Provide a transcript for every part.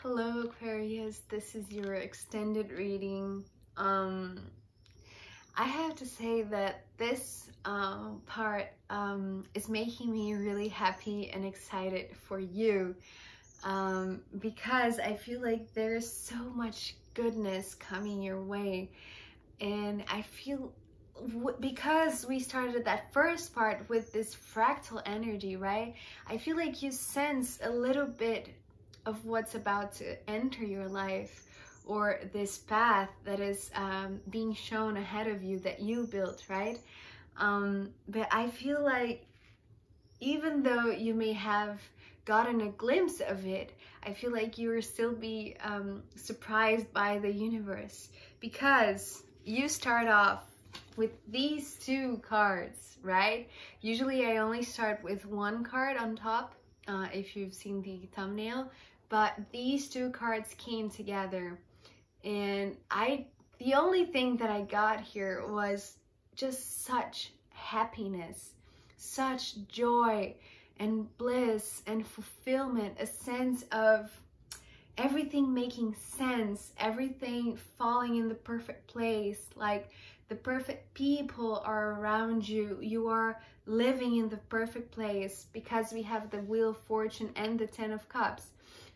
Hello Aquarius, this is your extended reading. I have to say that this part is making me really happy and excited for you because I feel like there's so much goodness coming your way, and I feel because we started that first part with this fractal energy, right? I feel like you sense a little bit of what's about to enter your life, or this path that is being shown ahead of you that you built, right? But I feel like even though you may have gotten a glimpse of it, I feel like you will still be surprised by the universe, because you start off with these two cards, right? Usually I only start with one card on top, if you've seen the thumbnail, but these two cards came together, and the only thing that I got here was just such happiness, such joy and bliss and fulfillment, a sense of everything making sense, everything falling in the perfect place, like the perfect people are around you, you are living in the perfect place, because we have the Wheel of Fortune and the Ten of Cups.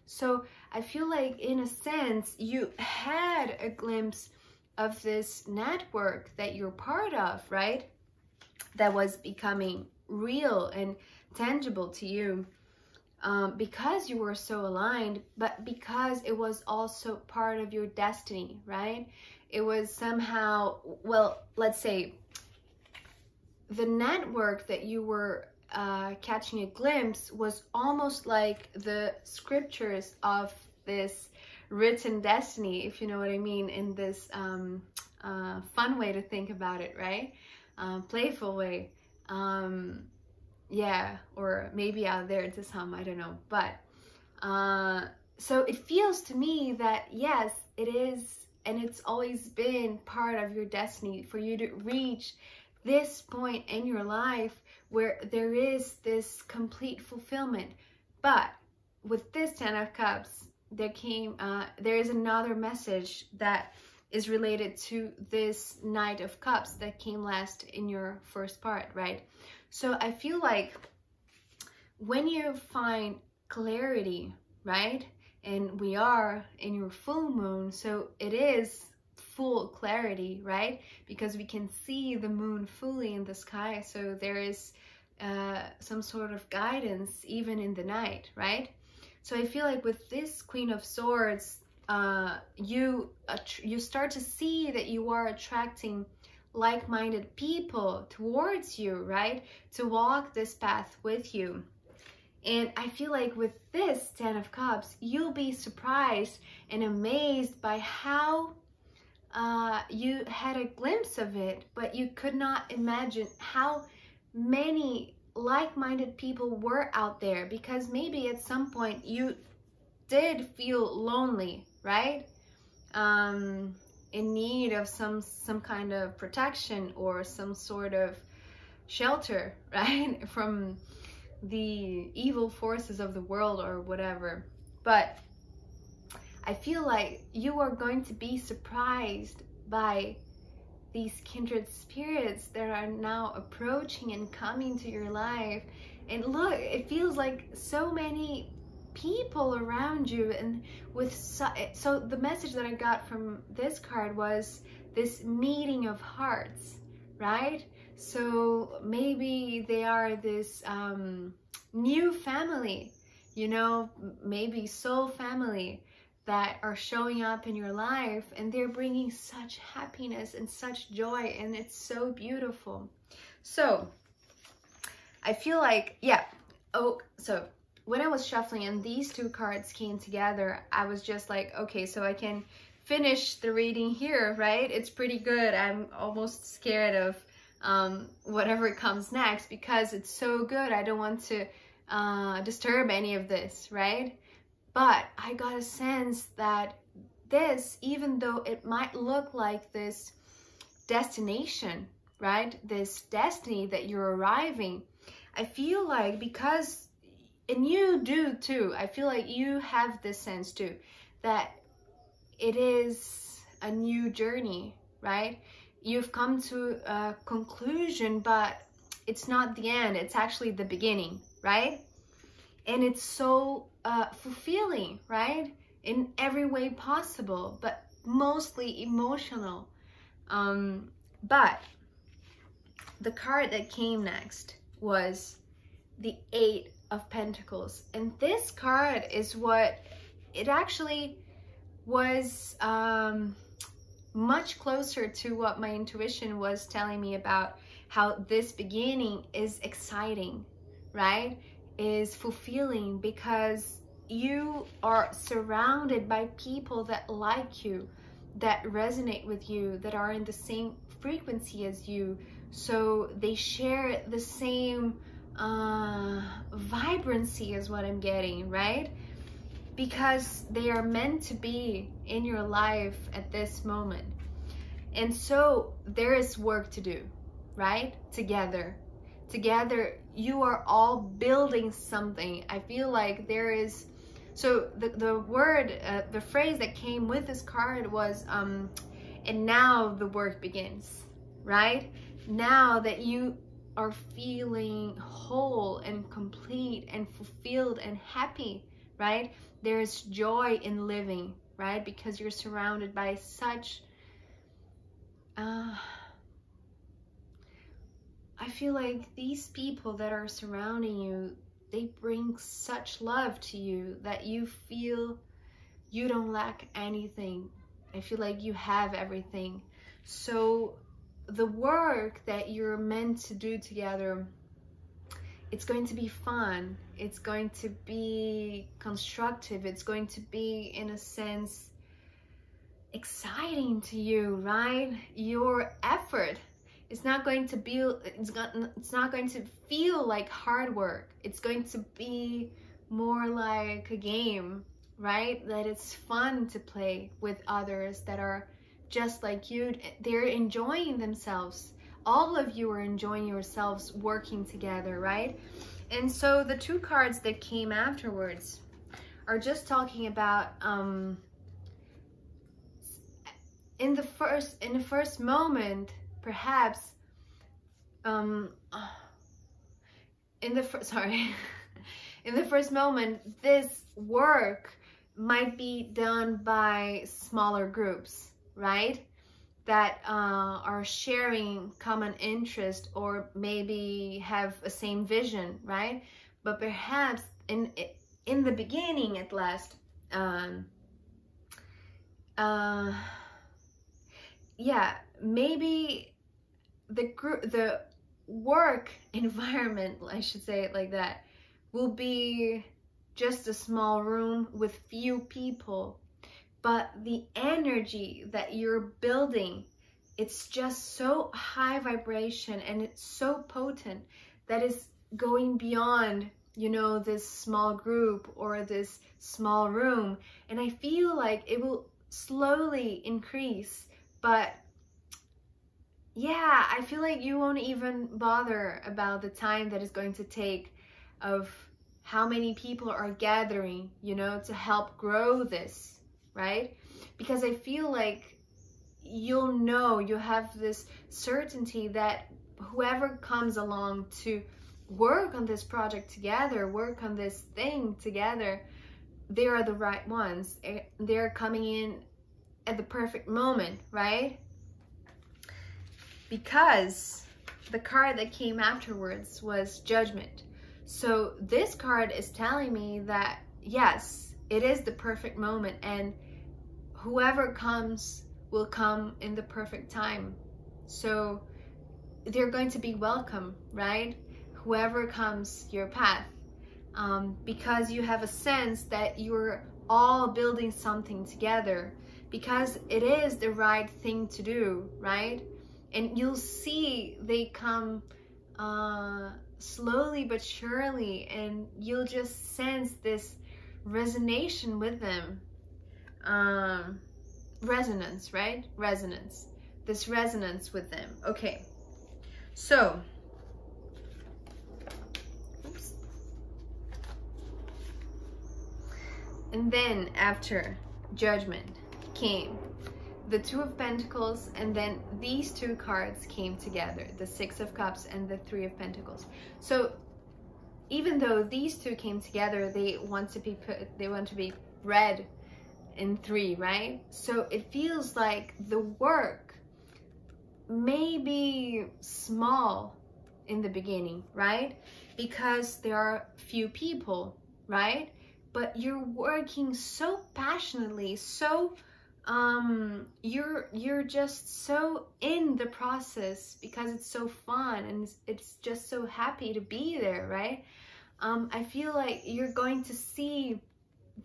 So I feel like in a sense you had a glimpse of this network that you're part of, right? That was becoming real and tangible to you, because you were so aligned, but because it was also part of your destiny, right? It was somehow, well, let's say the network that you were catching a glimpse was almost like the scriptures of this written destiny, if you know what I mean, in this fun way to think about it, right? Playful way. Yeah, or maybe out there to some, I don't know. But so it feels to me that yes, it is, and it's always been part of your destiny for you to reach this point in your life where there is this complete fulfillment. But with this Ten of Cups, there is another message that is related to this Knight of Cups that came last in your first part, right? So I feel like when you find clarity, right? And we are in your full moon, so it is full clarity, right? Because we can see the moon fully in the sky, so there is some sort of guidance even in the night, right? So I feel like with this Queen of Swords, you start to see that you are attracting like-minded people towards you, right? To walk this path with you. And I feel like with this Ten of Cups, you'll be surprised and amazed by how you had a glimpse of it, but you could not imagine how many like-minded people were out there, because maybe at some point you did feel lonely, right? In need of some kind of protection or some sort of shelter, right? From the evil forces of the world or whatever. But I feel like you are going to be surprised by these kindred spirits that are now approaching and coming to your life. And look, it feels like so many people around you, and with so the message that I got from this card was this meeting of hearts, right? So maybe they are this new family, you know, maybe soul family that are showing up in your life, and they're bringing such happiness and such joy, and it's so beautiful. So I feel like, yeah. Oh, so when I was shuffling and these two cards came together, I was just like, okay, so I can finish the reading here, right? It's pretty good. I'm almost scared of whatever comes next, because it's so good. I don't want to disturb any of this, right? But I got a sense that this, even though it might look like this destination, right? This destiny that you're arriving, I feel like because and you do too. I feel like you have this sense too, that it is a new journey, right? You've come to a conclusion, but it's not the end. It's actually the beginning, right? And it's so fulfilling, right? In every way possible, but mostly emotional. But the card that came next was the 8 of Pentacles. And this card is what it actually was much closer to what my intuition was telling me about how this beginning is exciting, right? Is fulfilling, because you are surrounded by people that like you, that resonate with you, that are in the same frequency as you. So they share the same vibrancy is what I'm getting, right? Because they are meant to be in your life at this moment. And so there is work to do, right? Together you are all building something. I feel like there is, so the word, the phrase that came with this card was and now the work begins, right? Now that you are feeling whole and complete and fulfilled and happy, right? There's joy in living, right? Because you're surrounded by such I feel like these people that are surrounding you, they bring such love to you that you feel you don't lack anything. I feel like you have everything. So the work that you're meant to do together, it's going to be fun. It's going to be constructive. It's going to be, in a sense, exciting to you, right? Your effort, it's not going to be, it's not going to feel like hard work. It's going to be more like a game, right? That it's fun to play with others that are just like you. They're enjoying themselves. All of you are enjoying yourselves working together, right? And so the 2 cards that came afterwards are just talking about in the first moment, perhaps in the first moment, this work might be done by smaller groups, right? That are sharing common interest, or maybe have a same vision, right? But perhaps in the beginning, at last, yeah, maybe the work environment, I should say it like that, will be just a small room with few people, but the energy that you're building, it's just so high vibration and it's so potent that is going beyond, you know, this small group or this small room. And I feel like it will slowly increase, but yeah, I feel like you won't even bother about the time that it's going to take of how many people are gathering, you know, to help grow this, right? Because I feel like you'll know, you have this certainty that whoever comes along to work on this project together, work on this thing together, they are the right ones. They're coming in at the perfect moment, right? Because the card that came afterwards was Judgment. So this card is telling me that, yes, it is the perfect moment, and whoever comes will come in the perfect time. So they're going to be welcome, right? Whoever comes your path, because you have a sense that you're all building something together, because it is the right thing to do, right? And you'll see they come slowly but surely, and you'll just sense this resonance with them. Resonance, right? Resonance. This resonance with them. Okay. So, oops. And then after Judgment came the Two of Pentacles, and then these two cards came together, the Six of Cups and the Three of Pentacles. So even though these two came together, they want to be read in three, right? So it feels like the work may be small in the beginning, right? Because there are few people, right? But you're working so passionately, so you're just so in the process because it's so fun and it's just so happy to be there, right? I feel like you're going to see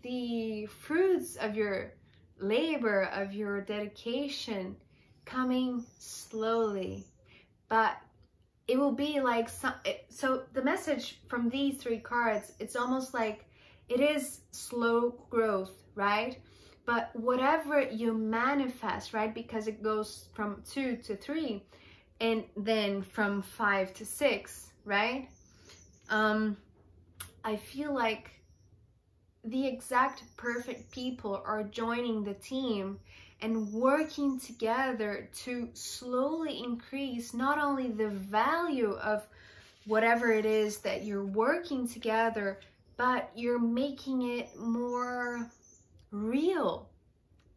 the fruits of your labor, of your dedication coming slowly, but it will be like so the message from these three cards, it's almost like it is slow growth, right? But whatever you manifest, right, because it goes from 2 to 3 and then from 5 to 6, right? I feel like the exact perfect people are joining the team and working together to slowly increase not only the value of whatever it is that you're working together, but you're making it more real,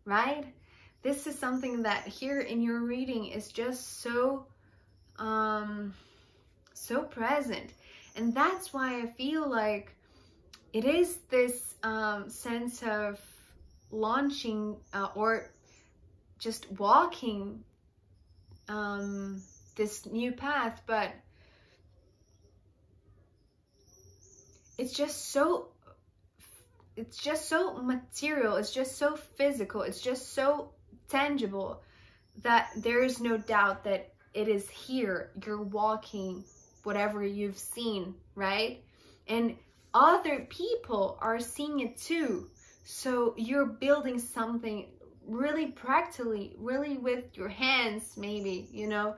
right? This is something that here in your reading is just so so present, and that's why I feel like it is this sense of launching or just walking this new path, but it's just so material, it's just so physical, it's just so tangible that there is no doubt that it is here. You're walking whatever you've seen, right? And other people are seeing it too. So you're building something really practically, really with your hands, maybe, you know,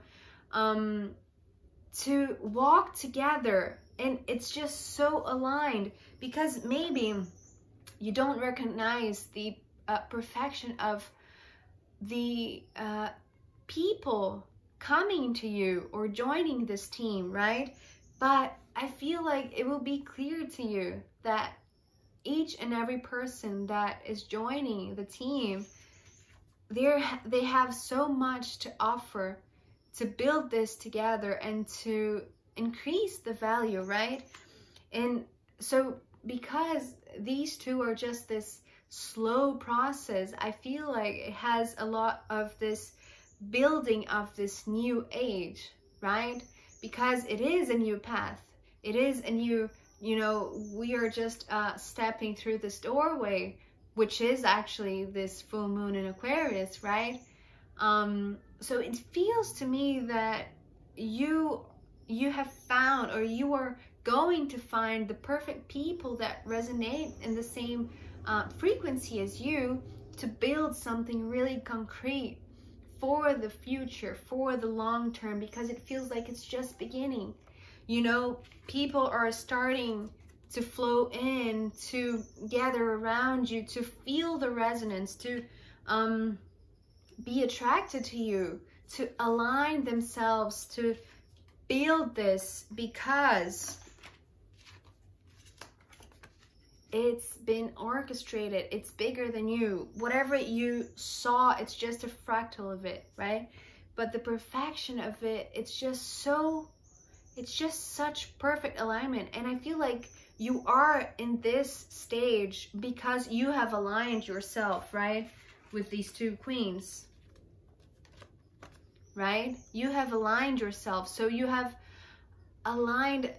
to walk together. And it's just so aligned because maybe you don't recognize the perfection of the people coming to you or joining this team, right? But I feel like it will be clear to you that each and every person that is joining the team, they have so much to offer to build this together and to increase the value, right? And so because these two are just this slow process, I feel like it has a lot of this building of this new age, right? Because it is a new path. It is a new, you know, we are just stepping through this doorway, which is actually this full moon in Aquarius, right? So it feels to me that you have found, or you are going to find the perfect people that resonate in the same frequency as you to build something really concrete for the future, for the long term, because it feels like it's just beginning. You know, people are starting to flow in, to gather around you, to feel the resonance, to be attracted to you, to align themselves, to build this, because it's been orchestrated. It's bigger than you. Whatever you saw, it's just a fractal of it, right? But the perfection of it, it's just such perfect alignment. And I feel like you are in this stage because you have aligned yourself, right? With these two queens, right? You have aligned yourself. So you have aligned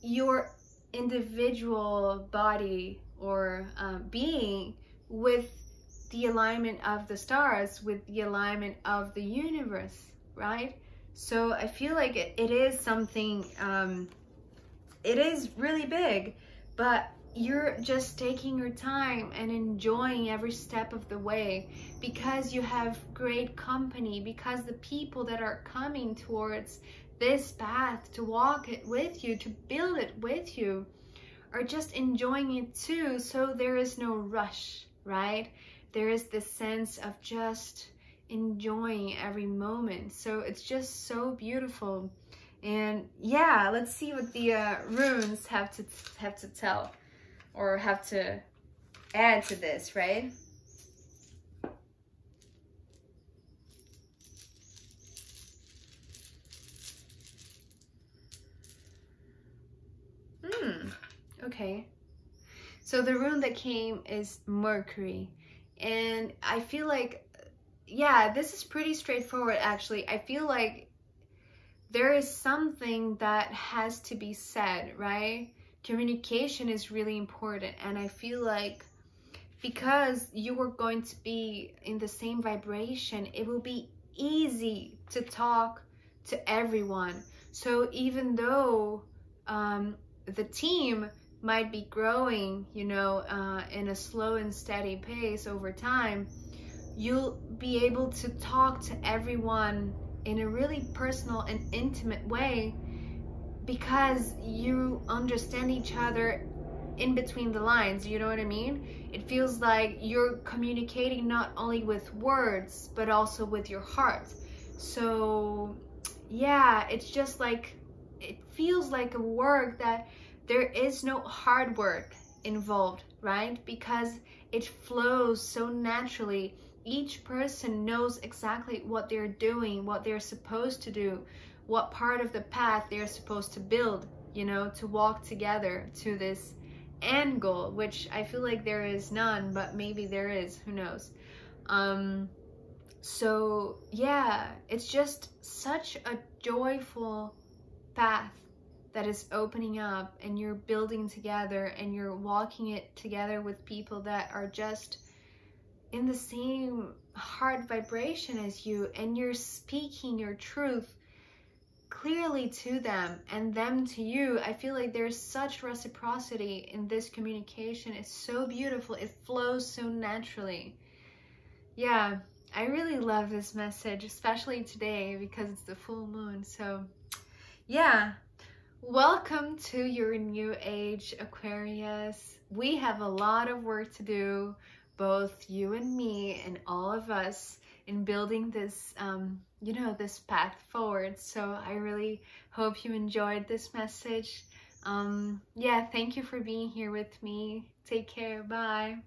your individual body or being with the alignment of the stars, with the alignment of the universe, right? So I feel like it is something, it is really big, but you're just taking your time and enjoying every step of the way because you have great company, because the people that are coming towards this path to walk it with you, to build it with you, are just enjoying it too. So there is no rush, right? There is this sense of just enjoying every moment. So it's just so beautiful. And yeah, let's see what the runes have to tell, or have to add to this, right? Okay. So the rune that came is Mercury. And I feel like, yeah, this is pretty straightforward actually. I feel like there is something that has to be said, right? Communication is really important. And I feel like because you are going to be in the same vibration, it will be easy to talk to everyone. So even though the team might be growing, you know, in a slow and steady pace over time, you'll be able to talk to everyone in a really personal and intimate way because you understand each other in between the lines, you know what I mean? It feels like you're communicating not only with words, but also with your heart. So yeah, it's just like, it feels like a work that there is no hard work involved, right? Because it flows so naturally. Each person knows exactly what they're doing, what they're supposed to do, what part of the path they're supposed to build, you know, to walk together to this end goal, which I feel like there is none, but maybe there is, who knows. So yeah, it's just such a joyful path that is opening up, and you're building together, and you're walking it together with people that are just in the same heart vibration as you, and you're speaking your truth clearly to them and them to you. I feel like there's such reciprocity in this communication. It's so beautiful. It flows so naturally. Yeah, I really love this message, especially today because it's the full moon. So yeah, welcome to your new age, Aquarius. We have a lot of work to do, both you and me and all of us, in building this, you know, this path forward. So I really hope you enjoyed this message. Yeah, thank you for being here with me. Take care. Bye.